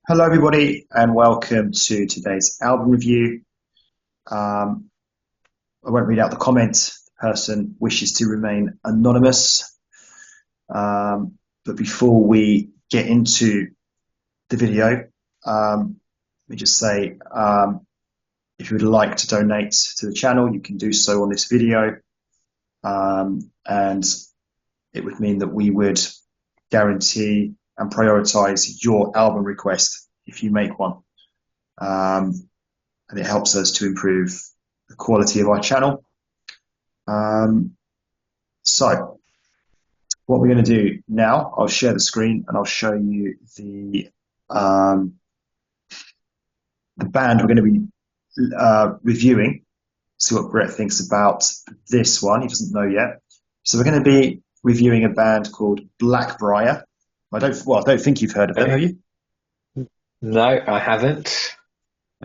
Hello, everybody, and welcome to today's album review. I won't read out the comment. The person wishes to remain anonymous. But before we get into the video, let me just say if you would like to donate to the channel, you can do so on this video. And it would mean that we would guarantee and prioritize your album request if you make one. And it helps us to improve the quality of our channel. So what we're going to do now, I'll share the screen and I'll show you the band we're going to be reviewing. See what Brett thinks about this one. He doesn't know yet. So we're going to be reviewing a band called Blackbriar. I don't think you've heard of them, have you? No, I haven't.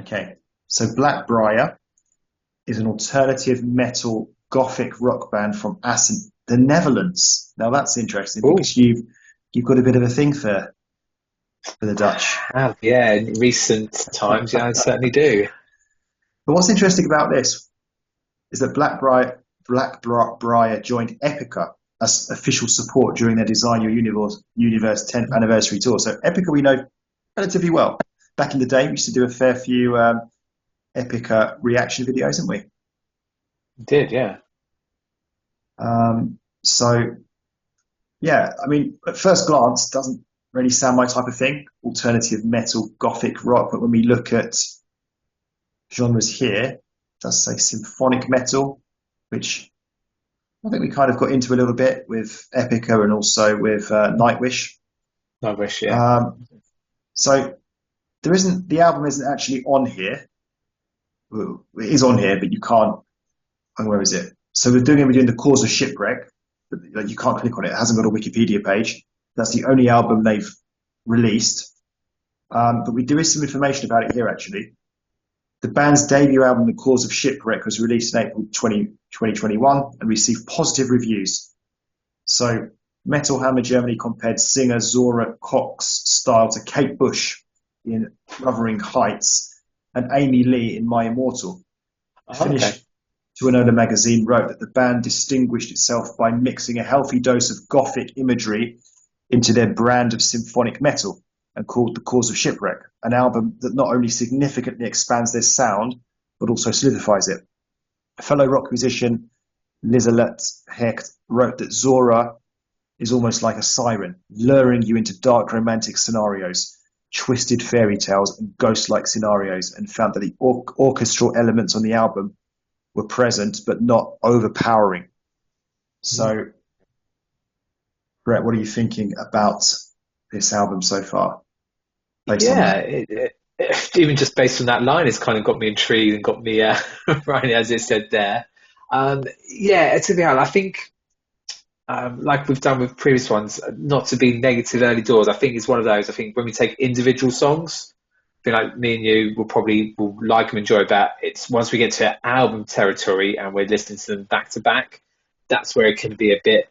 Okay. So Blackbriar is an alternative metal gothic rock band from Assen, the Netherlands. Now that's interesting Oh, because you've got a bit of a thing for the Dutch. yeah, in recent times, yeah, I certainly do. But what's interesting about this is that Blackbriar joined Epica as official support during their Design Your Universe 10th anniversary tour. So Epica we know relatively well. Back in the day, we used to do a fair few Epica reaction videos, didn't we? Did, yeah. So yeah, I mean, at first glance, doesn't really sound my type of thing. Alternative metal, gothic rock. But when we look at genres here, it does say symphonic metal, which I think we kind of got into a little bit with Epica and also with Nightwish. I wish, yeah. So the album isn't actually on here. Well, it is on here, but you can't. And where is it? So we're doing the Cause of Shipwreck, but like, you can't click on it. It hasn't got a Wikipedia page. That's the only album they've released. But we do have some information about it here, actually. The band's debut album, The Cause of Shipwreck, was released in April 2021 and received positive reviews. So Metal Hammer Germany compared singer Zora Cox's style to Kate Bush in Wuthering Heights and Amy Lee in My Immortal. Oh, okay. Finnish To Another magazine wrote that the band distinguished itself by mixing a healthy dose of gothic imagery into their brand of symphonic metal and called The Cause of Shipwreck, an album that not only significantly expands their sound, but also solidifies it. Fellow rock musician Liselotte Hecht wrote that Zora is almost like a siren, luring you into dark romantic scenarios, twisted fairy tales, and ghost-like scenarios, and found that the orchestral elements on the album were present but not overpowering. So, Brett, what are you thinking about this album so far, based on Yeah, that? even just based on that line, it's kind of got me intrigued and got me right as it said there. Yeah, to be honest, I think like we've done with previous ones, not to be negative early doors. I think it's one of those. I think when we take individual songs, I think like me and you will like and enjoy that. It's once we get to album territory and we're listening to them back to back, that's where it can be a bit.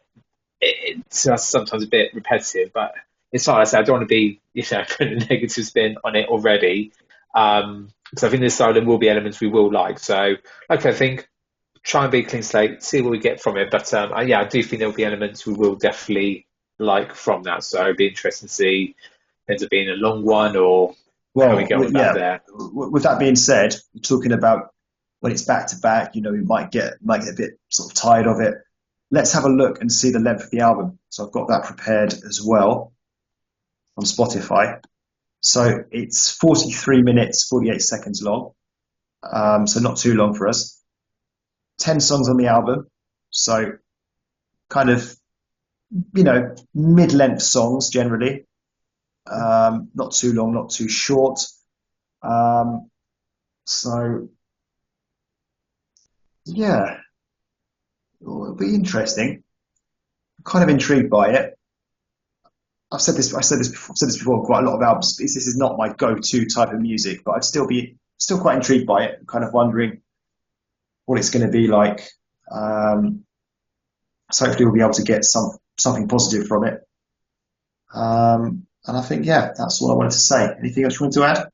It's sometimes a bit repetitive, but it's like I said, I don't want to be putting a negative spin on it already. Because I think this album will be elements we will like. So, like I think try and be a clean slate, see what we get from it. But yeah, I do think there will be elements we will definitely like from that. So it'd be interesting to see ends up being a long one or how we Well, get on about yeah. there. With that being said, talking about when it's back to back, we might get a bit sort of tired of it. Let's have a look and see the length of the album. So I've got that prepared as well on Spotify. So it's 43 minutes, 48 seconds long. So not too long for us. 10 songs on the album. So kind of, mid-length songs generally. Not too long, not too short. Um, so yeah, it'll be interesting. I'm kind of intrigued by it. I've said this before. Quite a lot of albums. This is not my go-to type of music, but I'd still quite intrigued by it. Kind of wondering what it's going to be like. So hopefully we'll be able to get something positive from it. And I think, yeah, that's all I wanted to say. Anything else you want to add?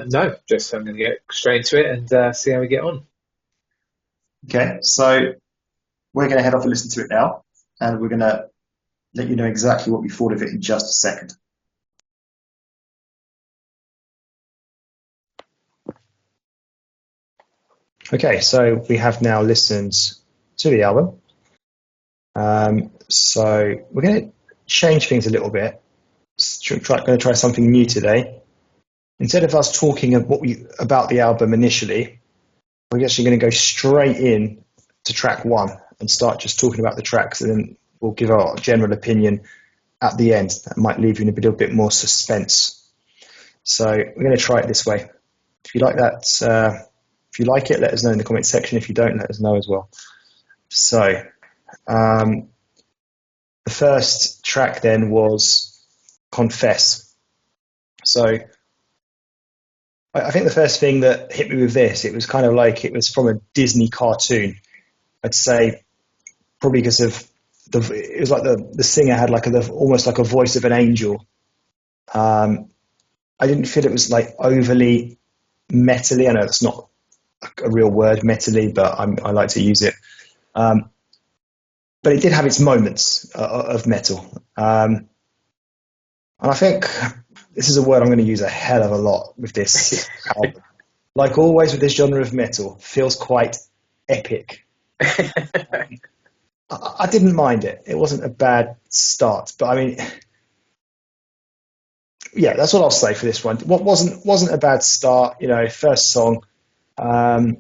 No, just I'm going to get straight into it and see how we get on. Okay, so we're going to head off and listen to it now, and we're going to let you know exactly what we thought of it in just a second. Okay, so we have now listened to the album. So we're going to change things a little bit. Going to try something new today. Instead of us talking about the album initially, we're actually going to go straight in to track one and start just talking about the tracks, and then we'll give our general opinion at the end. That might leave you in a bit more suspense. So we're going to try it this way. If you like that, if you like it, let us know in the comment section. If you don't, let us know as well. So the first track then was Confess. So I think the first thing that hit me with this, it was kind of like it was from a Disney cartoon. I'd say probably because of it was like the singer had like almost like a voice of an angel. I didn't feel it was like overly metally. I know that's not a real word, metally, but I like to use it. But it did have its moments of metal. And I think this is a word I'm going to use a hell of a lot with this album. Like always with this genre of metal, feels quite epic. I didn't mind it. It wasn't a bad start, but I mean, yeah, that's what I'll say for this one. What wasn't a bad start, first song. I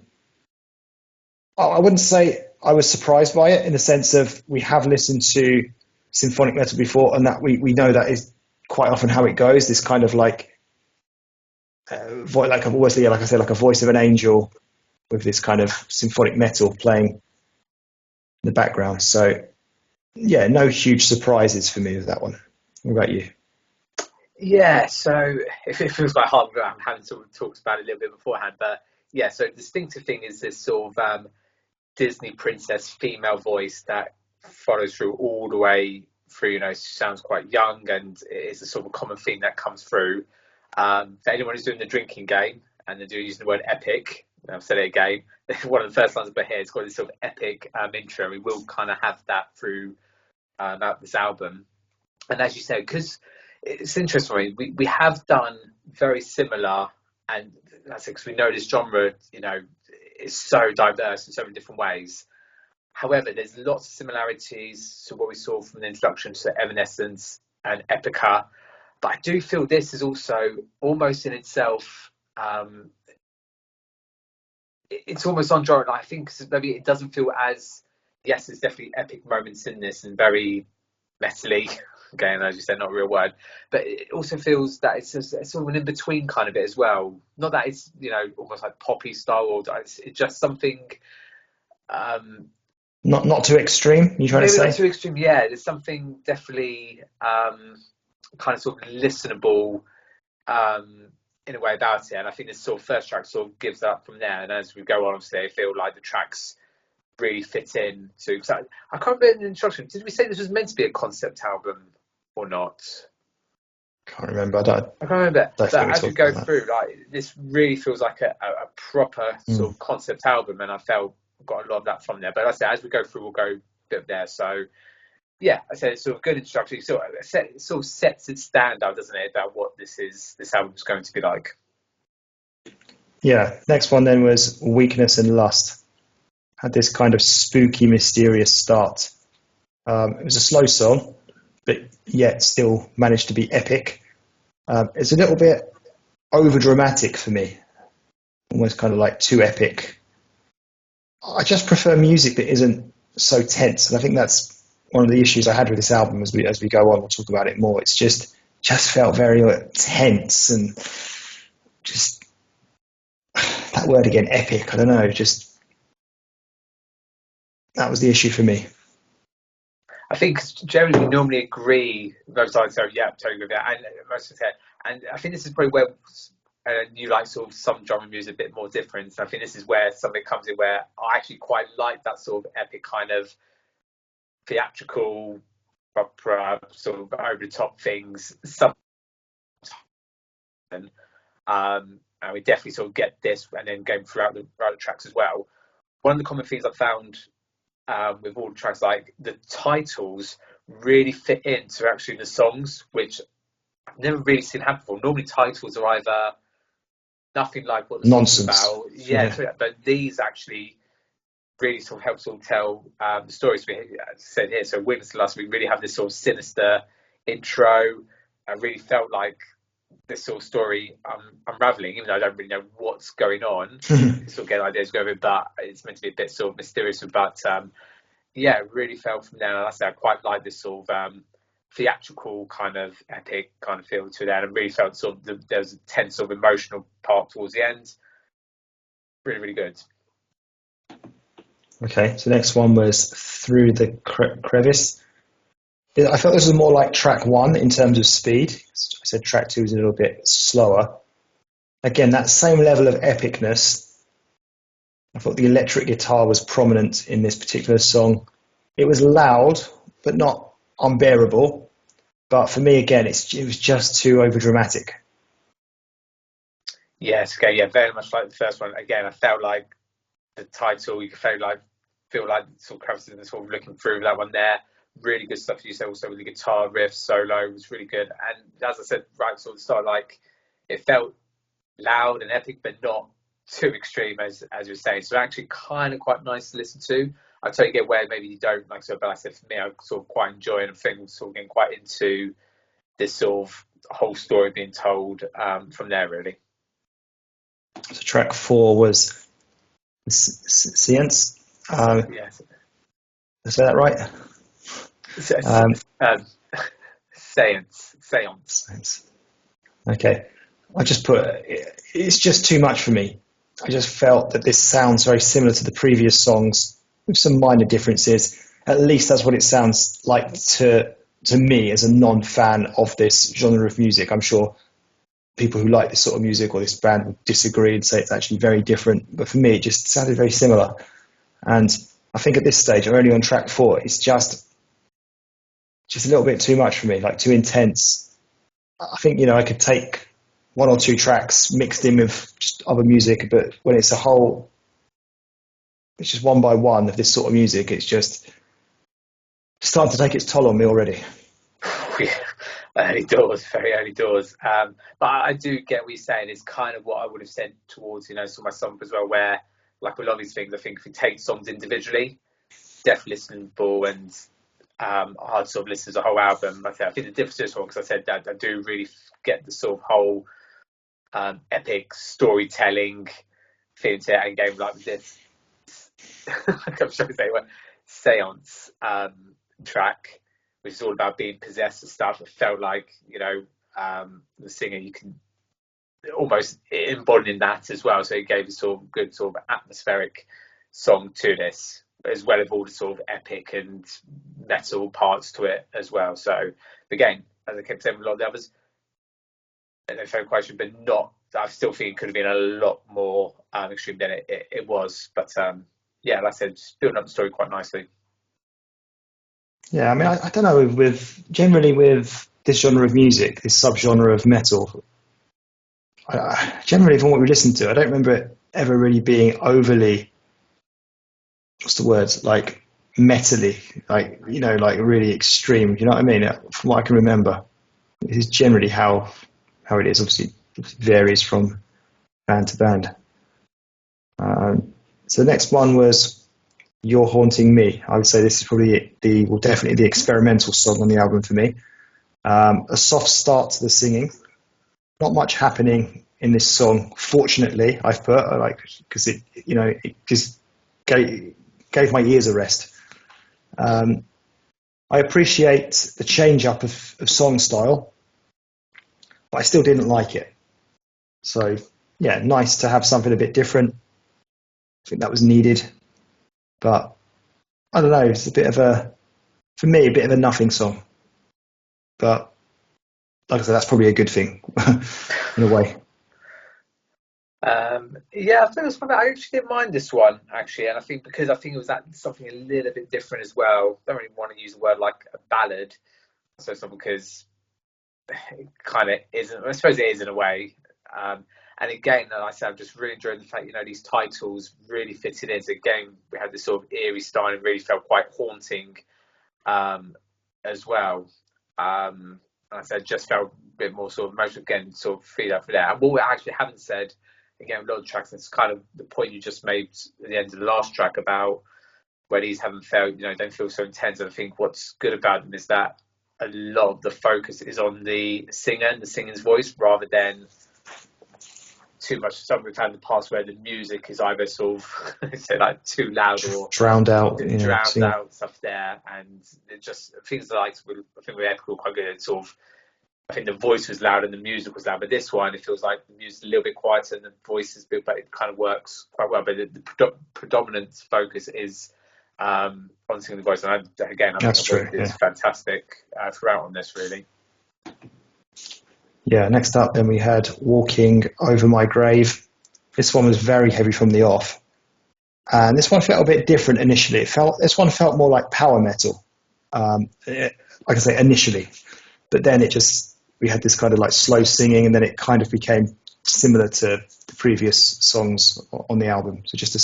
wouldn't say I was surprised by it in the sense of we have listened to symphonic metal before, and that we know that is quite often how it goes. This kind of like like I've always, like I said, like a voice of an angel with this kind of symphonic metal playing in the background. So yeah, no huge surprises for me with that one. What about you? Yeah, so it feels quite hard. I haven't sort of talked about it a little bit beforehand, but yeah. So the distinctive thing is this sort of Disney princess female voice that follows through all the way through. She sounds quite young, and it's a sort of common theme that comes through. For anyone who's doing the drinking game and they're using the word epic, I've said it again. One of the first lines I put here, it's got this sort of epic intro. We will kind of have that through this album, and as you said, because it's interesting. We have done very similar, and that's because we know this genre, is so diverse in so many different ways. However, there's lots of similarities to what we saw from the introduction to Evanescence and Epica, but I do feel this is also almost in itself. It's almost on genre. I think maybe it doesn't feel as, yes, there's definitely epic moments in this and very metally. Again, as you said, not a real word, but it also feels that it's sort of an in-between kind of bit as well. Not that it's almost like poppy style, or it's just something Not too extreme. You trying to maybe not say? too extreme. Yeah, there's something definitely kind of sort of listenable in a way about it, and I think this sort of first track sort of gives that from there. And as we go on, obviously, I feel like the tracks really fit in. I can't remember in the introduction. Did we say this was meant to be a concept album or not? Can't remember. I can't remember. Don't But think we as we talked go about through, like this really feels like a proper that. sort of concept album, and I felt got a lot of that from there. But like I said, as we go through, we'll go a bit there. So yeah, I said it's sort of good introduction. It sort of sets its standard, doesn't it, about what this album is going to be like. Yeah. Next one then was Weakness and Lust. Had this kind of spooky, mysterious start. It was a slow song, but yet still managed to be epic. It's a little bit over dramatic for me, almost kind of like too epic. I just prefer music that isn't so tense, and I think that's one of the issues I had with this album. As we go on, we'll talk about it more. It's just felt very tense and just that word again, epic. I don't know, just that was the issue for me. I think generally we normally agree both sides. So yeah, totally agree with that. And most of the time, and I think this is probably where you like sort of some genre music a bit more different. So I think this is where something comes in where I actually quite like that sort of epic kind of theatrical proper sort of over the top things. Some, and we definitely sort of get this, and then going throughout the tracks as well. One of the common things I found with all the tracks, like the titles really fit into actually the songs, which I've never really seen happen before. Normally, titles are either nothing like what the song's Nonsense. about, yeah, Yeah. but these actually really sort of help sort of tell the stories. We said here, so Witness Last Week really have this sort of sinister intro. I really felt like this sort of story unraveling, even though I don't really know what's going on. You sort of get ideas going, but it's meant to be a bit sort of mysterious. But yeah, it really felt from there. And I said I quite like this sort of theatrical kind of epic kind of feel to that, and really felt sort of there was a tense sort of emotional part towards the end. Really, really good. Okay, so the next one was Through the Crevice. I felt this was more like track one in terms of speed. I said track two was a little bit slower. Again, that same level of epicness. I thought the electric guitar was prominent in this particular song. It was loud, but not unbearable. But for me, again, it was just too overdramatic. Yes, okay, yeah, very much like the first one. Again, I felt like the title, you could feel like sort of crevices and sort of looking through that one there. Really good stuff. You said also with the guitar riff solo was really good. And as I said, right sort of start, like it felt loud and epic, but not too extreme as you were saying. So actually kind of quite nice to listen to. I totally get where maybe you don't like so, but like I said for me, I sort of quite enjoy it and think sort of getting quite into this sort of whole story being told from there really. So track four was Science. Yes. Did I say that right? Um, Um, seance. Science. Okay. I just put, it's just too much for me. I just felt that this sounds very similar to the previous songs with some minor differences. At least that's what it sounds like to me as a non-fan of this genre of music. I'm sure people who like this sort of music or this band would disagree and say it's actually very different. But for me, it just sounded very similar. And I think at this stage, I'm only on track four. It's just a little bit too much for me, like too intense. I think, I could take one or two tracks mixed in with just other music, but when it's a whole, it's just one by one of this sort of music, it's just starting to take its toll on me already. Yeah, early doors, very early doors. But I do get what you're saying. It's kind of what I would have said towards, some of my songs as well, where like with a lot of these things, I think if we take songs individually, definitely listenable and hard to sort of listen to the whole album. I think the difference is one, because I said that I do really get the sort of whole epic storytelling feeling to it, and game like this. I'm trying to say what seance track, which is all about being possessed and stuff. It felt like the singer, you can almost embodying that as well. So it gave a sort of good sort of atmospheric song to this, as well as all the sort of epic and metal parts to it as well. So again, as I kept saying with a lot of the others, they felt quite good, but not. I still think it could have been a lot more extreme than it was. But yeah, like I said, just building up the story quite nicely. Yeah, I mean, I don't know, generally with this genre of music, this subgenre of metal, generally from what we listen to, I don't remember it ever really being overly, what's the word, like metally, like really extreme. You know what I mean? From what I can remember, it is generally how it is. Obviously, it varies from band to band. So the next one was You're Haunting Me. I would say this is probably definitely the experimental song on the album for me. A soft start to the singing. Not much happening in this song. Fortunately, I've put because it just gave my ears a rest. I appreciate the change up of song style, but I still didn't like it. So yeah, nice to have something a bit different. I think that was needed, but I don't know. It's for me, a bit of a nothing song. But like I said, that's probably a good thing in a way. Yeah, I think it was fun. I actually didn't mind this one actually, and I think because I think it was that something a little bit different as well. Don't really want to use the word like a ballad, so it's not because it kind of isn't. I suppose it is in a way. And again, like I said, I've just really enjoyed the fact these titles really fitted in. So again, we had this sort of eerie style and really felt quite haunting as well. And I said, just felt a bit more sort of emotional again, sort of feed up for that. And what we actually haven't said, again, with a lot of tracks, and it's kind of the point you just made at the end of the last track about where these haven't felt, don't feel so intense. And I think what's good about them is that a lot of the focus is on the singer and the singer's voice rather than too much stuff we've had in the past where the music is either sort of say like too loud or Drowned out, drowned out stuff there, and it just things like I think with Epical quite good. It's sort of I think the voice was loud and the music was loud, but this one it feels like the music's a little bit quieter and the voice is big, but it kind of works quite well. But the predominant focus is on singing the voice, and I think That's the voice true. is fantastic throughout on this, really. Yeah, next up then we had Walking Over My Grave. This one was very heavy from the off. And this one felt a bit different initially. This one felt more like power metal, like I say, initially. But then we had this kind of like slow singing, and then it kind of became similar to the previous songs on the album. So just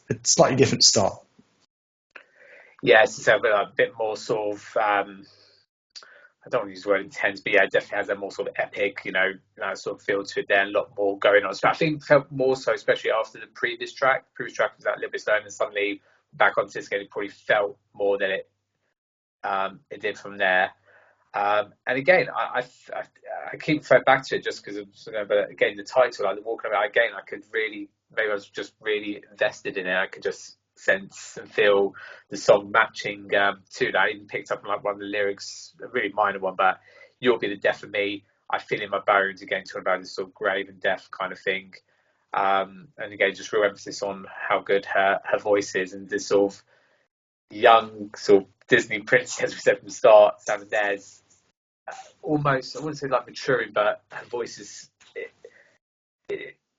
a slightly different start. Yeah, it's a bit more sort of I don't want to use the word intense, but yeah, it definitely has a more sort of epic, that sort of feel to it there, and a lot more going on. So I think it felt more so, especially after the previous track. The previous track was that little bit slow, and suddenly back onto this again, it probably felt more than it did from there. And again, I keep referring back to it just because but again, the title, like the Walking Around, again, I could really, maybe I was just really invested in it. I could just sense and feel the song matching to that. I even picked up on like one of the lyrics, a really minor one, but "You'll be the death of me. I feel in my bones." Again, talking about this sort of grave and death kind of thing. And again, just real emphasis on how good her voice is, and this sort of young sort of Disney princess, we said from the start, Sam and Des, almost, I wouldn't say like maturing, but her voice is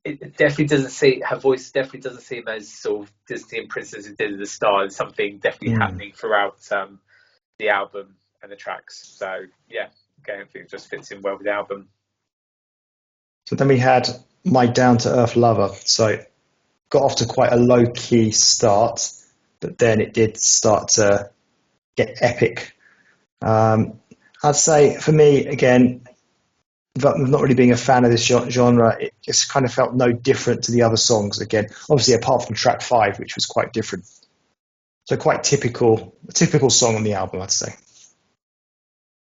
it definitely doesn't seem, her voice definitely doesn't seem as sort of Disney and princess it did at the start. There's something definitely happening throughout the album and the tracks. So yeah, again, I think it just fits in well with the album. So then we had My Down to Earth Lover. So got off to quite a low key start, but then it did start to get epic. I'd say for me, again, not really being a fan of this genre, it just kind of felt no different to the other songs. Again, obviously apart from track 5, which was quite different. So quite a typical song on the album, I'd say.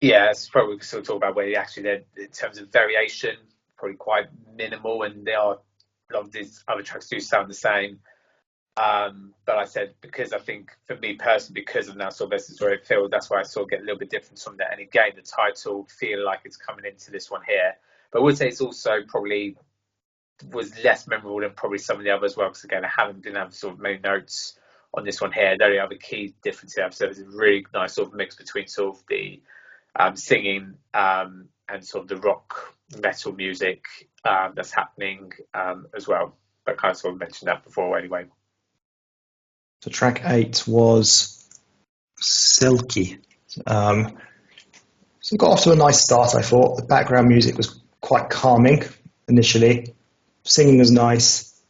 Yeah, it's probably we can still talk about where they're in terms of variation, probably quite minimal, and they are a lot of these other tracks do sound the same. But I said, because I think for me personally, because of now sort of this is where it feels, that's why I sort of get a little bit different from that. And again, the title feel like it's coming into this one here. But I would say it's also probably was less memorable than probably some of the others as well, because again, I didn't have sort of many notes on this one here. The only other key difference here I've said is a really nice sort of mix between sort of the singing and sort of the rock metal music that's happening as well. But kind of sort of mentioned that before anyway. So track 8 was Silky. So it got off to a nice start, I thought. The background music was quite calming initially. Singing was nice.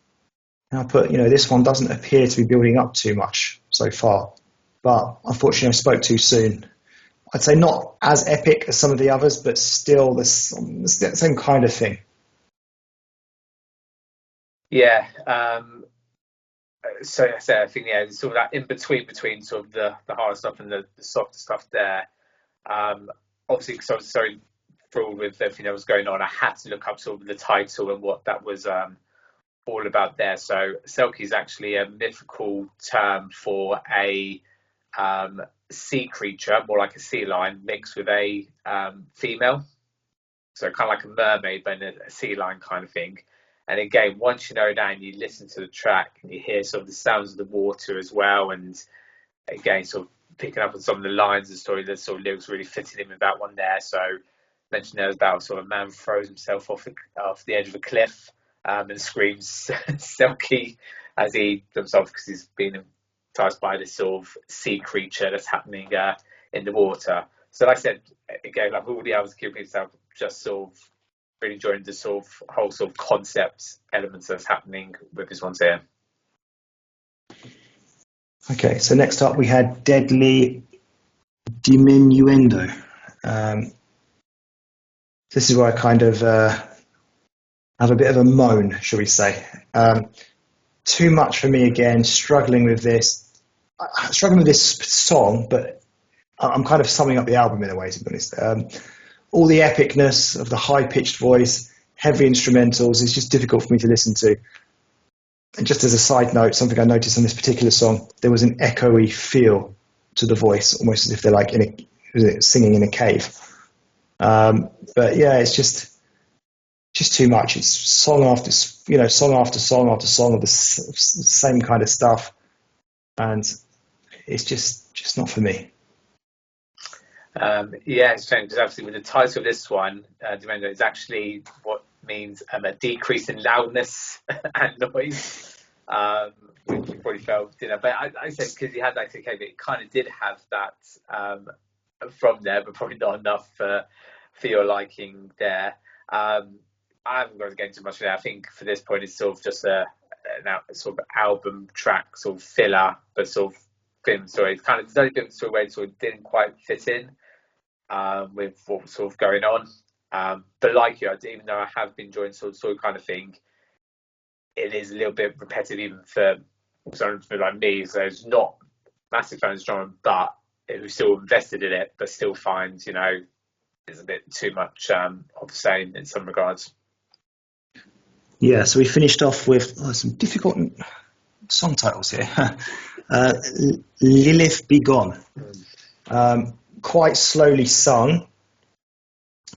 And I put, this one doesn't appear to be building up too much so far. But unfortunately, I spoke too soon. I'd say not as epic as some of the others, but still the same kind of thing. Yeah. So I think it's sort of that in between sort of the hard stuff and the softer stuff there. Obviously, because I was so thrilled with everything that was going on, I had to look up sort of the title and what that was all about there. So Selkie is actually a mythical term for a sea creature, more like a sea lion, mixed with a female. So kind of like a mermaid, but a sea lion kind of thing. And again, once you know that and you listen to the track and you hear sort of the sounds of the water as well, and again, sort of picking up on some of the lines of the story, the sort of lyrics really fitting in with that one there. So mentioned there was about sort of a man throws himself off the edge of a cliff. and screams Selkie as he himself because he's been enticed by this sort of sea creature that's happening in the water. So, like I said, again, like all the others, keeping himself just sort of really enjoying the sort of whole sort of concept elements that's happening with this ones here. Okay, so next up we had Deadly Diminuendo. This is where I kind of have a bit of a moan, shall we say. Too much for me again, struggling with this song, but I'm kind of summing up the album in a way, to be honest. All the epicness of the high-pitched voice, heavy instrumentals, is just difficult for me to listen to. And just as a side note, something I noticed on this particular song, there was an echoey feel to the voice, almost as if they're like singing in a cave. But yeah, it's just too much. It's song after song after song after song of the same kind of stuff, and it's just not for me. Yeah, it's strange because obviously with the title of this one, Demendo, is actually what means a decrease in loudness and noise, which you probably felt, But I said because he had like okay, but it kind of did have that from there, but probably not enough for your liking there. I haven't got to get into much of that. I think for this point, it's sort of just a sort of album track, sort of filler, but sort of film story. It's kind of the only film story where it sort of didn't quite fit in with what was sort of going on. But like you, even though I have been enjoying sort of kind of thing, it is a little bit repetitive even for like me. So it's not massive fan of the genre, but who's still invested in it, but still finds is a bit too much of the same in some regards. Yeah, so we finished off with some difficult song titles here. Lilith Be Gone. Quite slowly sung,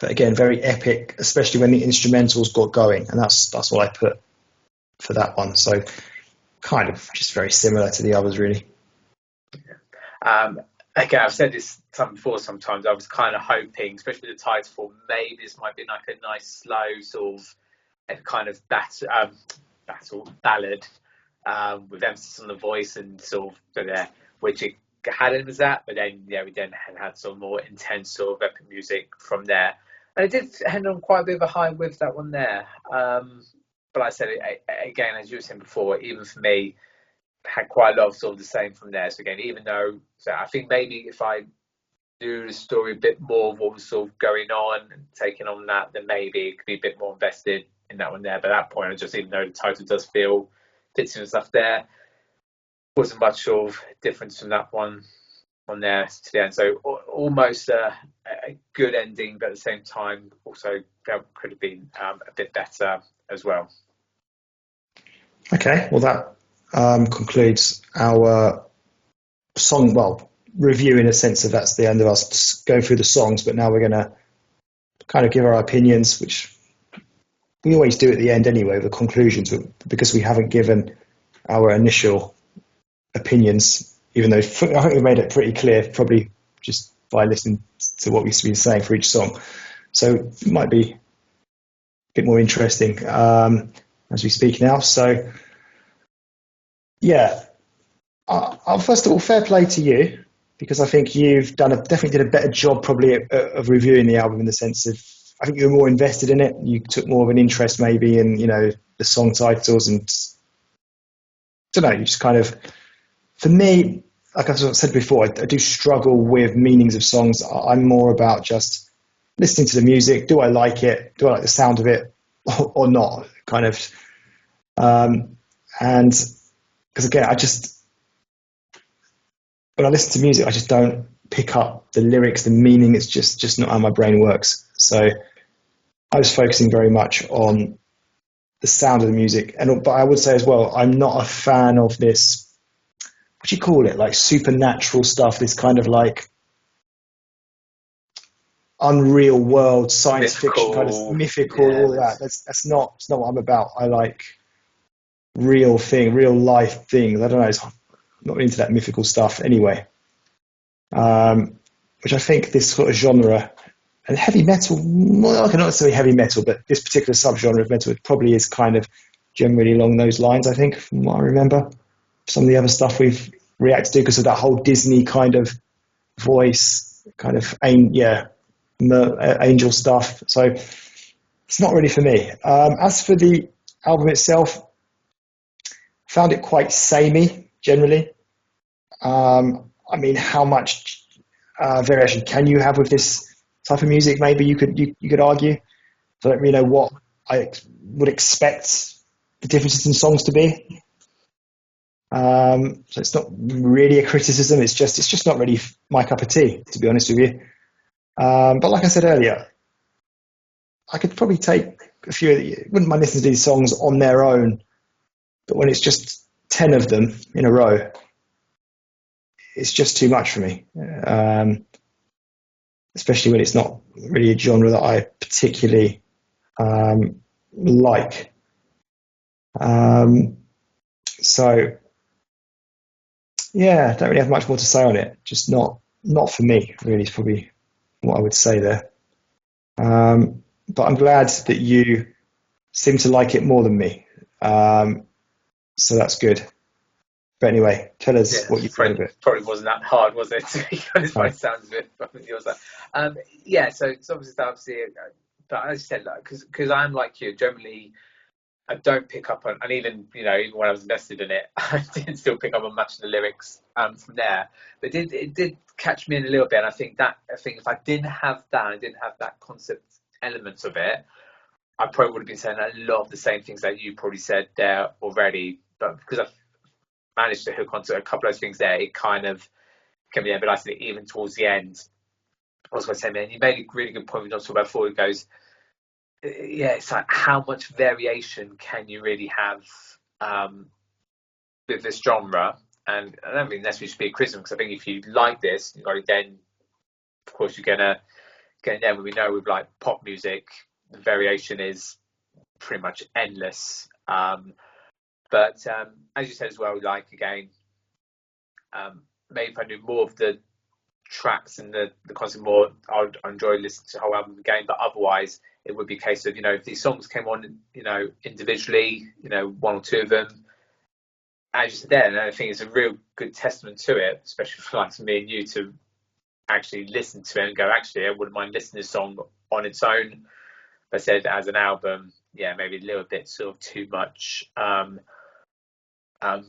but again, very epic, especially when the instrumentals got going, and that's what I put for that one. So kind of just very similar to the others, really. Okay, I've said this before sometimes. I was kind of hoping, especially with the title, maybe this might be like a nice, slow sort of kind of battle ballad with emphasis on the voice and sort of which it had it was that, but then we then had some more intense sort of epic music from there, and it did end on quite a bit of a high with that one there. But like I said again, as you were saying before, even for me, had quite a lot of sort of the same from there. So again, even though I think maybe if I knew the story a bit more of what was sort of going on and taking on that, then maybe it could be a bit more invested in that one there. But at that point, I just, even though the title does feel fits and stuff there, wasn't much of difference from that one on there to the end. So almost a good ending, but at the same time, also could have been a bit better as well. Okay, well that concludes our song review, in a sense of that's the end of us going through the songs, but now we're going to kind of give our opinions, which we always do at the end anyway, the conclusions, because we haven't given our initial opinions, even though I think we made it pretty clear, probably just by listening to what we've been saying for each song. So it might be a bit more interesting as we speak now. So yeah, first of all, fair play to you, because I think you've definitely did a better job probably of reviewing the album, in the sense of I think you were more invested in it. You took more of an interest maybe in the song titles, and I don't know, you just kind of, for me, like I've said before, I do struggle with meanings of songs. I'm more about just listening to the music. Do I like it? Do I like the sound of it or not? Kind of. And because again, when I listen to music, I just don't pick up the lyrics, the meaning. It's just not how my brain works. So I was focusing very much on the sound of the music. But I would say as well, I'm not a fan of this, what do you call it, like supernatural stuff, this kind of like unreal world science fiction kind of mythical, all that. That's not what I'm about. I like real life things. I don't know, I'm not into that mythical stuff anyway, which I think this sort of genre And heavy metal, well, I cannot say heavy metal, but this particular subgenre of metal, it probably is kind of generally along those lines, I think, from what I remember. Some of the other stuff we've reacted to because of that whole Disney kind of voice, kind of, angel stuff. So it's not really for me. As for the album itself, found it quite samey generally. I mean, how much variation can you have with this type of music? Maybe you could argue. So I don't really know what I would expect the differences in songs to be. So it's not really a criticism. It's just not really my cup of tea, to be honest with you. But like I said earlier, I could probably take a few. Wouldn't mind listening to these songs on their own, but when it's just 10 of them in a row, it's just too much for me. Especially when it's not really a genre that I particularly like. So yeah, don't really have much more to say on it. Just not for me, really, is probably what I would say there. But I'm glad that you seem to like it more than me. So that's good. But anyway, tell us what you thought of it. Probably wasn't that hard, was it? To be honest, by the sounds of it, from yours. Yeah, so it's obviously, but as you said, like, because I'm like you, generally, I don't pick up on, and even when I was invested in it, I didn't still pick up on much of the lyrics from there. But it did catch me in a little bit, and I think if I didn't have that concept element of it, I probably would have been saying a lot of the same things that you probably said there already. But because I've managed to hook onto a couple of those things there, it kind of can be there. But I said even towards the end, I was going to say, man, you made a really good point when you talked about before. It goes, yeah, it's like how much variation can you really have with this genre? And I don't think necessarily should be a criticism, because I think if you like this, then of course you're gonna get there. When we know with like pop music, the variation is pretty much endless. But as you said as well, like again, maybe if I knew more of the tracks and the concept more, I'd enjoy listening to the whole album again. But otherwise, it would be a case of if these songs came on, individually, one or two of them, as you said there, and I think it's a real good testament to it, especially for like me and you, to actually listen to it and go, actually, I wouldn't mind listening to a song on its own. But I said as an album, yeah, maybe a little bit sort of too much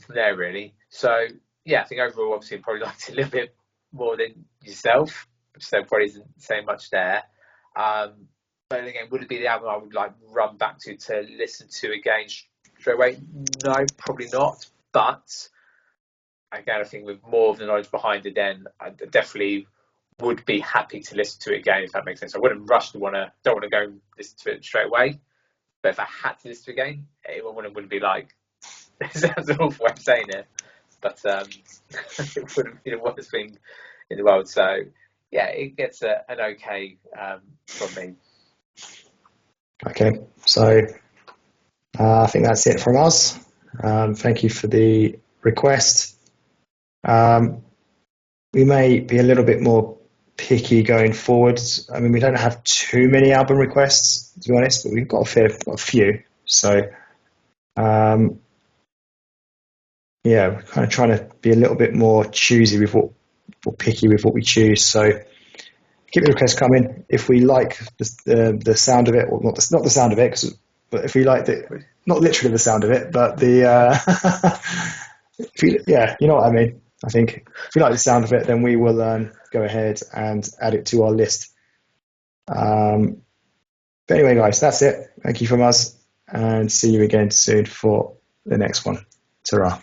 there really. So yeah, I think overall, obviously, I probably liked it a little bit more than yourself, so probably isn't saying much there. But again, would it be the album I would like run back to listen to again straight away? No, probably not. But again, I think with more of the knowledge behind it, then I definitely would be happy to listen to it again, if that makes sense. I wouldn't rush don't want to go and listen to it straight away. But if I had to listen to it again, it wouldn't be like, it sounds an awful way of saying it, but it wouldn't be the worst thing in the world. So yeah, it gets an okay from me. Okay, so I think that's it from us. Thank you for the request. We may be a little bit more picky going forward. I mean, we don't have too many album requests, to be honest, but we've got a few. So yeah, we're kind of trying to be a little bit more choosy with or picky with what we choose. So keep the requests coming. If we like the sound of it, or not the sound of it, but if we like not literally the sound of it, but yeah, you know what I mean. I think if we like the sound of it, then we will go ahead and add it to our list. But anyway, guys, that's it. Thank you from us, and see you again soon for the next one. Ta-ra.